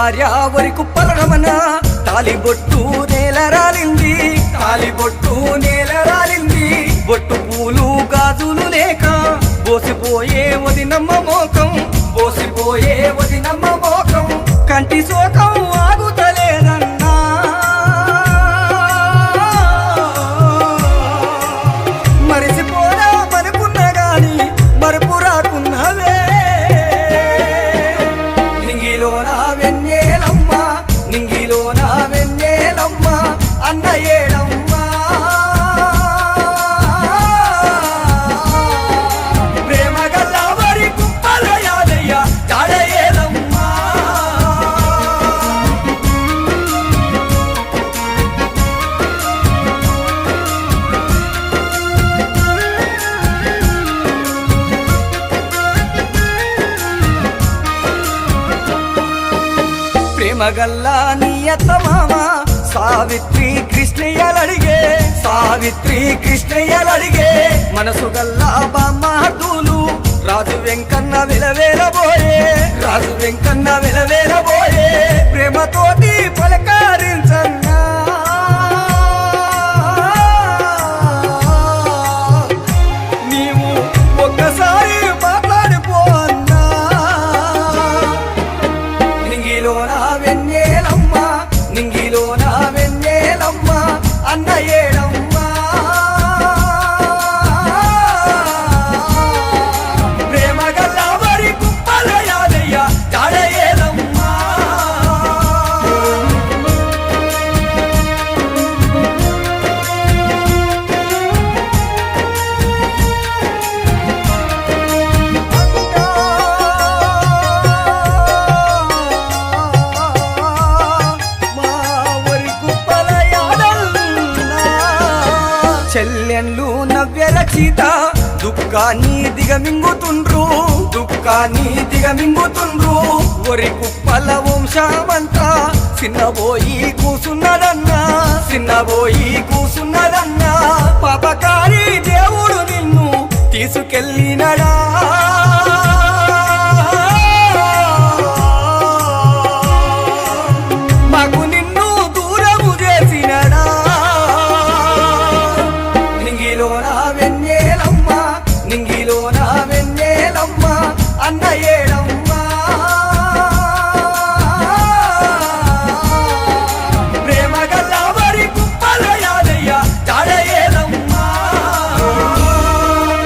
భార్య వరకు పలరమన తాలిబొట్టు నేలరాలింది తాలిబొట్టు నేలరాలింది బొట్టు పూలు గాజులు లేక బోసిపోయే వదినమ్మ మోకం బోసిపోయే వదినమ్మ మోకం కంటి శోకం ఆగుతలేదన్నా మరిసిపోదా మరుకున్నా గాని మరుపు రాకున్నవే నింగిలో నా వెన్నెలమ్మ నింగిలో నా వెన్నెలమ్మ అన్న ఏడమ్మ ప్రేమ గల్లా వరి కుప్పల యాదయ్య జాడ ఏలమ్మ ప్రేమగల్లా నియత మామ సావిత్రి కృష్ణయ్యలడిగే సావిత్రి కృష్ణయ్యలడిగే మనసు గల్లా బామ్మహతులు రాజు వెంకన్న విలవేలబోయే రాజు వెంకన్న విలవేలబోయే ప్రేమతోటి పలకారించన్నా నీవు ఒక్కసారి మాట్లాడిపో అన్నా నింగిలో నా వెన్నెలమ్మ నింగిలో నా వెన్నెలమ్మ అన్న ఏడమ్మ ప్రేమ గల్లా వరి కుప్పల యాదయ్య జాడ ఏలమ్మ చెల్లెన్లు నవ్వెల చీత దుఃఖాన్ని దిగమింగుతుండ్రు దుఃఖాన్ని దిగమింగుతుండ్రు ఒరి కుప్పల వంశమంతా చిన్నబోయి కూసున్నదన్నా చిన్నబోయి కూసున్నదన్నా పాపకారి దేవుడు నిన్ను తీసుకెళ్ళినడా మాకు నిన్ను దూరము చేసినడా నింగిలో నా వెన్నెలమ్మ నింగిలో